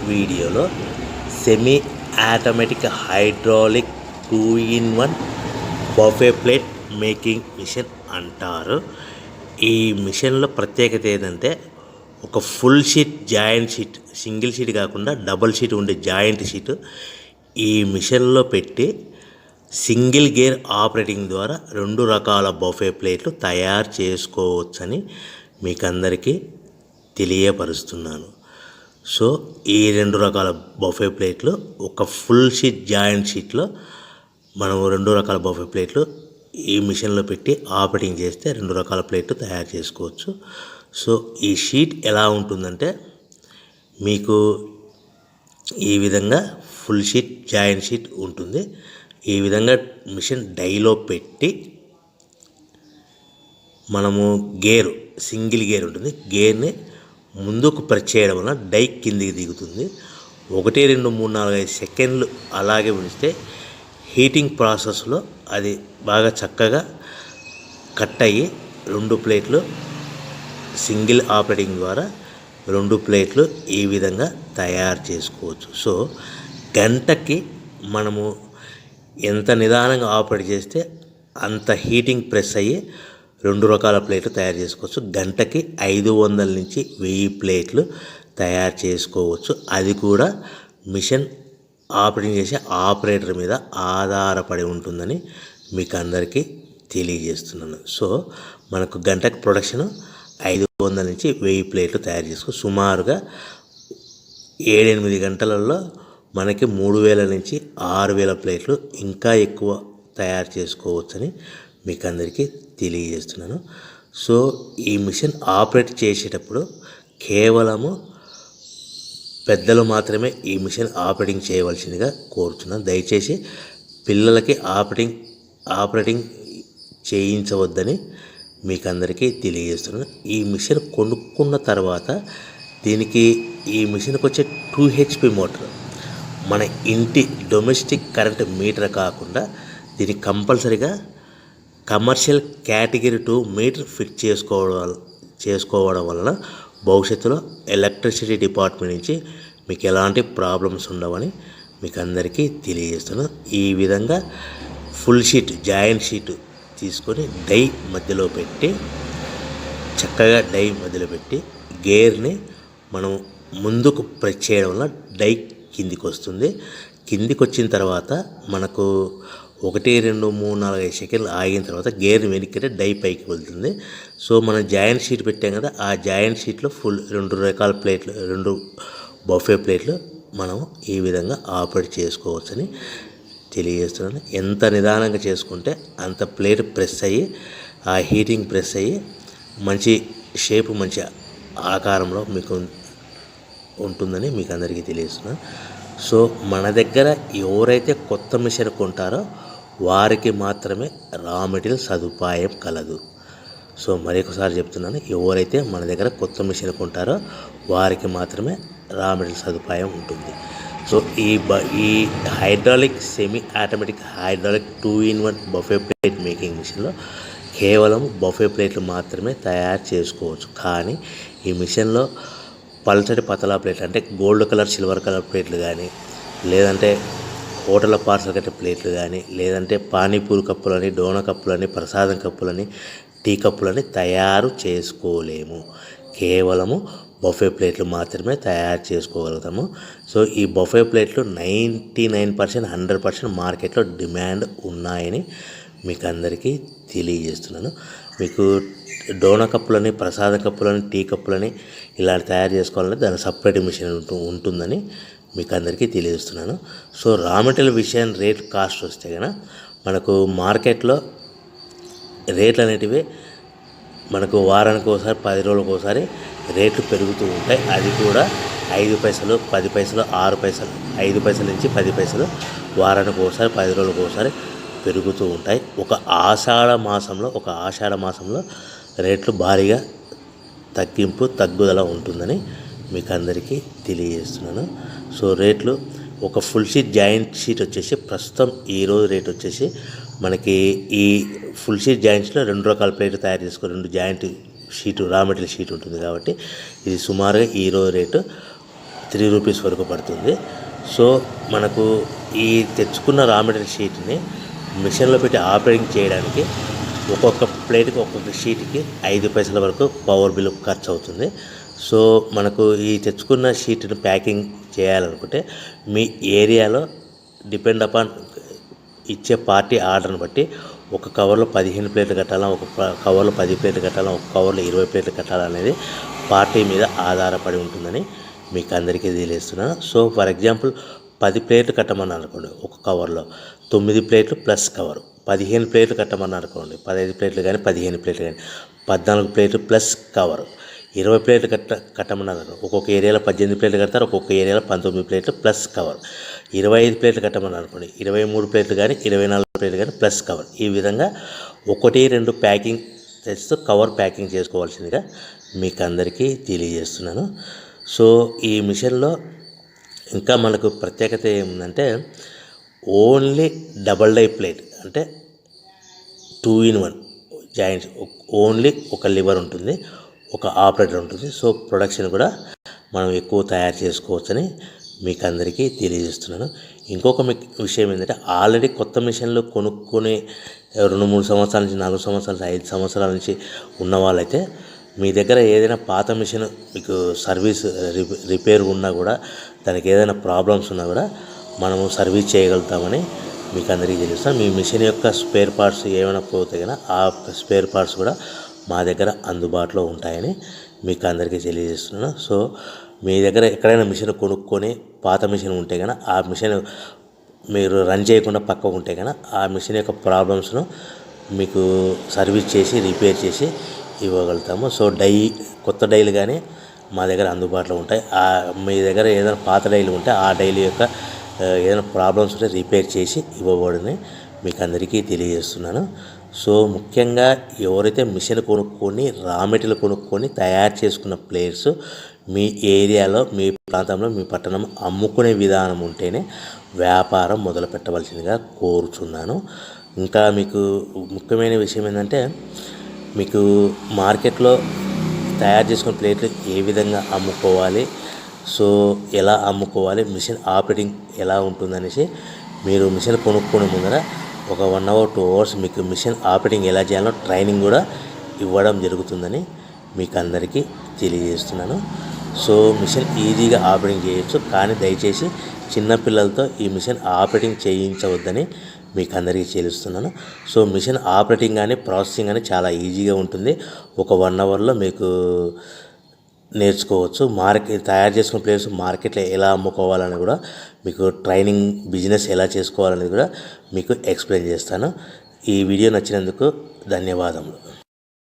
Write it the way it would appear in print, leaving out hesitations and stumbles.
వీడియోలో semi automatic hydraulic 2-in-1 buffet plate making machine అంటారు. ఈ మిషన్లో ప్రత్యేకత ఏంటంటే ఒక full sheet joint sheet, single sheet కాకుండా డబుల్ షీట్ ఉండే జాయింట్ షీట్ ఈ మిషన్లో పెట్టి సింగిల్ గేర్ ఆపరేటింగ్ ద్వారా 2 రకాల బఫే ప్లేట్లు తయారు చేసుకోవచ్చని మీకు అందరికీ తెలియపరుస్తున్నాను. సో ఈ 2 రకాల బఫే ప్లేట్లు ఒక ఫుల్ షీట్ జాయింట్ షీట్లో మనం 2 రకాల బఫే ప్లేట్లు ఈ మిషన్లో పెట్టి ఆపరేటింగ్ చేస్తే 2 రకాల ప్లేట్లు తయారు చేసుకోవచ్చు. సో ఈ షీట్ ఎలా ఉంటుందంటే మీకు ఈ విధంగా ఫుల్ షీట్ జాయింట్ షీట్ ఉంటుంది. ఈ విధంగా మిషన్ డైలో పెట్టి మనము గేరు సింగిల్ గేర్ ఉంటుంది, గేర్ని ముందుకు ప్రెస్ చేయడం వల్ల డై కిందికి దిగుతుంది. 1 2 3 4 5 సెకండ్లు అలాగే ఉంచితే హీటింగ్ ప్రాసెస్లో అది బాగా చక్కగా కట్ అయ్యి 2 ప్లేట్లు సింగిల్ ఆపరేటింగ్ ద్వారా 2 ప్లేట్లు ఈ విధంగా తయారు చేసుకోవచ్చు. సో గంటకి మనము ఎంత నిదానంగా ఆపరేట్ చేస్తే అంత హీటింగ్ ప్రెస్ అయ్యి 2 రకాల ప్లేట్లు తయారు చేసుకోవచ్చు. గంటకి 500 నుంచి 1000 ప్లేట్లు తయారు చేసుకోవచ్చు. అది కూడా మిషన్ ఆపరేటింగ్ చేసే ఆపరేటర్ మీద ఆధారపడి ఉంటుందని మీకు అందరికీ తెలియజేస్తున్నాను. సో మనకు గంటకు ప్రొడక్షన్ 500 నుంచి 1000 ప్లేట్లు తయారు చేసుకో సుమారుగా 7-8 గంటలలో మనకి 3000 నుంచి 6000 ప్లేట్లు ఇంకా ఎక్కువ తయారు చేసుకోవచ్చని మీకు అందరికీ తెలియజేస్తున్నాను. సో ఈ మిషన్ ఆపరేట్ చేసేటప్పుడు కేవలము పెద్దలు మాత్రమే ఈ మిషన్ ఆపరేటింగ్ చేయవలసిందిగా కోరుతున్నాను. దయచేసి పిల్లలకి ఆపరేటింగ్ చేయించవద్దని మీకు అందరికీ తెలియజేస్తున్నాను. ఈ మిషన్ కొనుక్కున్న తర్వాత దీనికి ఈ మిషన్కి వచ్చే 2 HP మోటార్ మన ఇంటి డొమెస్టిక్ కరెంట్ మీటర్ కాకుండా దీనికి కంపల్సరీగా కమర్షియల్ కేటగిరీ 2 మీటర్ ఫిట్ చేసుకోవడం వలన భవిష్యత్తులో ఎలక్ట్రిసిటీ డిపార్ట్మెంట్ నుంచి మీకు ఎలాంటి ప్రాబ్లమ్స్ ఉండవని మీకు అందరికీ తెలియజేస్తున్నాను. ఈ విధంగా ఫుల్ షీట్ జాయింట్ షీట్ తీసుకొని డై మధ్యలో పెట్టి చక్కగా డై మధ్యలో పెట్టి గేర్ని మనం ముందుకు ప్రెస్ చేయడం వల్ల డై కిందికి వస్తుంది. కిందికి వచ్చిన తర్వాత మనకు 1 2 3 4 5 సెకండ్లు ఆగిన తర్వాత గేర్ని వెనక్కి డై పైకి వెళ్తుంది. సో మనం జాయింట్ షీట్ పెట్టాం కదా, ఆ జాయింట్ షీట్లో ఫుల్ 2 రకాల ప్లేట్లు 2 బఫే ప్లేట్లు మనం ఈ విధంగా ఆపరేట్ చేసుకోవచ్చని తెలియజేస్తున్నాను. ఎంత నిదానంగా చేసుకుంటే అంత ప్లేట్ ప్రెస్ అయ్యి ఆ హీటింగ్ ప్రెస్ అయ్యి మంచి షేపు మంచి ఆకారంలో మీకు ఉంటుందని మీకు అందరికీ తెలియజేస్తున్నాను. సో మన దగ్గర ఎవరైతే కొత్త మిషన్ కొంటారో వారికి మాత్రమే రా మెటీరియల్ సదుపాయం కలదు. సో మరొకసారి చెప్తున్నాను, ఎవరైతే మన దగ్గర కొత్త మిషన్ కొంటారో వారికి మాత్రమే రా మెటీరియల్ సదుపాయం ఉంటుంది. సో ఈ hydraulic semi automatic hydraulic 2-in-1 buffet plate making మిషన్లో కేవలం బఫే ప్లేట్లు మాత్రమే తయారు చేసుకోవచ్చు. కానీ ఈ మిషన్లో పల్చటి పతలా ప్లేట్లు అంటే గోల్డ్ కలర్ సిల్వర్ కలర్ ప్లేట్లు కానీ, లేదంటే హోటల్ పార్సల్ కట్టే ప్లేట్లు కానీ, లేదంటే పానీపూరి కప్పులని, డోన కప్పులని, ప్రసాదం కప్పులని, టీ కప్పులని తయారు చేసుకోలేము. కేవలము బఫే ప్లేట్లు మాత్రమే తయారు చేసుకోగలుగుతాము. సో ఈ బఫే ప్లేట్లు 99% 100% మార్కెట్లో డిమాండ్ ఉన్నాయని మీకు అందరికీ తెలియజేస్తున్నాను. మీకు డోనా కప్పులని, ప్రసాద కప్పులని, టీ కప్పులని ఇలాంటి తయారు చేసుకోవాలంటే దాని సపరేట్ మిషన్ ఉంటుందని మీకు అందరికీ తెలియజేస్తున్నాను. సో రా మెటీరియల్ విషయం రేట్ కాస్ట్ వస్తే కనుక మనకు మార్కెట్లో రేట్లు అనేటివి మనకు వారానికి ఒకసారి 10 రోజులకు ఒకసారి రేట్లు పెరుగుతూ ఉంటాయి. అది కూడా 5 పైసలు 10 పైసలు 6 పైసలు 5 పైసల నుంచి 10 పైసలు వారానికి ఒకసారి 10 రోజులకు ఒకసారి పెరుగుతూ ఉంటాయి. ఒక ఆషాఢ మాసంలో రేట్లు భారీగా తగ్గుదల ఉంటుందని మీకు అందరికీ తెలియజేస్తున్నాను. సో రేట్లు ఒక ఫుల్ షీట్ జాయింట్ షీట్ వచ్చేసి ప్రస్తుతం ఈరోజు రేట్ వచ్చేసి మనకి ఈ ఫుల్ షీట్ జాయింట్స్లో 2 రకాల ప్లేట్లు తయారు చేసుకొని 2 joint sheet raw material sheet ఉంటుంది కాబట్టి ఇది సుమారుగా ఈరోజు రేటు రూపీస్ వరకు పడుతుంది. సో మనకు ఈ తెచ్చుకున్న రా మెటీరియల్ షీట్ని మిషన్లో పెట్టి ఆపరేటింగ్ చేయడానికి ఒక్కొక్క ప్లేట్కి ఒక్కొక్క షీట్కి 5 పైసల వరకు పవర్ బిల్ ఖర్చు అవుతుంది. సో మనకు ఈ తెచ్చుకున్న షీట్ని ప్యాకింగ్ చేయాలనుకుంటే మీ ఏరియాలో డిపెండ్ అపాన్ ఇచ్చే పార్టీ ఆర్డర్ని బట్టి ఒక కవర్లో 15 ప్లేట్లు కట్టాలా, ఒక కవర్లో 10 ప్లేట్లు కట్టాలా, ఒక కవర్లో 20 ప్లేట్లు కట్టాలనేది పార్టీ మీద ఆధారపడి ఉంటుందని మీకు అందరికీ తెలియజేస్తున్నాను. సో ఫర్ ఎగ్జాంపుల్ 10 ప్లేట్లు కట్టమన్నారు అనుకోండి, ఒక కవర్లో 9 ప్లేట్లు ప్లస్ కవర్. 15 ప్లేట్లు కట్టమన్నారు అనుకోండి, 15 ప్లేట్లు కానీ 15 ప్లేట్లు కానీ 14 ప్లేట్లు ప్లస్ కవర్. 20 ప్లేట్లు కట్టమన్నారు, ఒక్కొక్క ఏరియాలో 18 ప్లేట్లు కడతారు, ఒక్కొక్క ఏరియాలో 19 ప్లేట్లు ప్లస్ కవర్. 25 ప్లేట్లు కట్టమన్నారు అనుకోండి, 23 ప్లేట్లు కానీ 24 ప్లేట్లు కానీ ప్లస్ కవర్. ఈ విధంగా 1-2 ప్యాకింగ్ తెస్తూ కవర్ ప్యాకింగ్ చేసుకోవాల్సిందిగా మీకు అందరికీ తెలియజేస్తున్నాను. సో ఈ మిషన్లో ఇంకా మనకు ప్రత్యేకత ఏముందంటే ఓన్లీ డబల్ డై ప్లేట్, అంటే 2-in-1 జాయింట్స్. ఓన్లీ ఒక లివర్ ఉంటుంది, ఒక ఆపరేటర్ ఉంటుంది. సో ప్రొడక్షన్ కూడా మనం ఎక్కువ తయారు చేసుకోవచ్చని మీకు అందరికీ తెలియజేస్తున్నాను. ఇంకొక విషయం ఏంటంటే ఆల్రెడీ కొత్త మిషన్లు కొనుక్కొని 2-3 సంవత్సరాల నుంచి 4 సంవత్సరాల నుంచి 5 సంవత్సరాల నుంచి ఉన్న వాళ్ళైతే మీ దగ్గర ఏదైనా పాత మిషన్ మీకు సర్వీస్ రిపేర్ ఉన్నా కూడా, దానికి ఏదైనా ప్రాబ్లమ్స్ ఉన్నా కూడా మనము సర్వీస్ చేయగలుగుతామని మీకు అందరికీ తెలుస్తాం. మీ మిషన్ యొక్క స్పేర్ పార్ట్స్ ఏమైనా పోతే కనుక ఆ స్పేర్ పార్ట్స్ కూడా మా దగ్గర అందుబాటులో ఉంటాయని మీకు అందరికీ తెలియజేస్తున్నాను. సో మీ దగ్గర ఎక్కడైనా మిషన్ కొనుక్కొని పాత మిషన్ ఉంటే కనుక ఆ మిషన్ మీరు రన్ చేయకుండా పక్కకు ఉంటే కనుక ఆ మిషన్ యొక్క ప్రాబ్లమ్స్ను మీకు సర్వీస్ చేసి రిపేర్ చేసి ఇవ్వగలుగుతాము. సో కొత్త డైలు కానీ మా దగ్గర అందుబాటులో ఉంటాయి. మీ దగ్గర ఏదైనా పాత డైలు ఉంటే ఆ డైలు యొక్క ఏదైనా ప్రాబ్లమ్స్ ఉంటే రిపేర్ చేసి ఇవ్వబడని మీకు అందరికీ తెలియజేస్తున్నాను. సో ముఖ్యంగా ఎవరైతే మిషన్ కొనుక్కొని రా మెటీరియల్ కొనుక్కొని తయారు చేసుకున్న ప్లేయర్స్ మీ ఏరియాలో, మీ ప్రాంతంలో, మీ పట్టణం అమ్ముకునే విధానం ఉంటేనే వ్యాపారం మొదలు పెట్టవలసిందిగా కోరుచున్నాను. ఇంకా మీకు ముఖ్యమైన విషయం ఏంటంటే మీకు మార్కెట్లో తయారు చేసుకున్న ప్లేట్లు ఏ విధంగా అమ్ముకోవాలి, సో ఎలా అమ్ముకోవాలి, మిషన్ ఆపరేటింగ్ ఎలా ఉంటుందనేసి మీరు మిషన్ కొనుక్కునే ముందర ఒక 1 hour 2 hours మీకు మిషన్ ఆపరేటింగ్ ఎలా చేయాలో ట్రైనింగ్ కూడా ఇవ్వడం జరుగుతుందని మీకు అందరికీ తెలియజేస్తున్నాను. సో మిషన్ ఈజీగా ఆపరేటింగ్ చేయొచ్చు, కానీ దయచేసి చిన్నపిల్లలతో ఈ మిషన్ ఆపరేటింగ్ చేయించవద్దని మీకు అందరికీ తెలుస్తున్నాను. సో మిషన్ ఆపరేటింగ్ కానీ ప్రాసెసింగ్ కానీ చాలా ఈజీగా ఉంటుంది. ఒక 1 hourలో మీకు నేర్చుకోవచ్చు. తయారు చేసుకున్న ప్లేయర్స్ మార్కెట్లో ఎలా అమ్ముకోవాలని కూడా మీకు ట్రైనింగ్, బిజినెస్ ఎలా చేసుకోవాలని కూడా మీకు ఎక్స్ప్లెయిన్ చేస్తాను. ఈ వీడియో నచ్చినందుకు ధన్యవాదములు.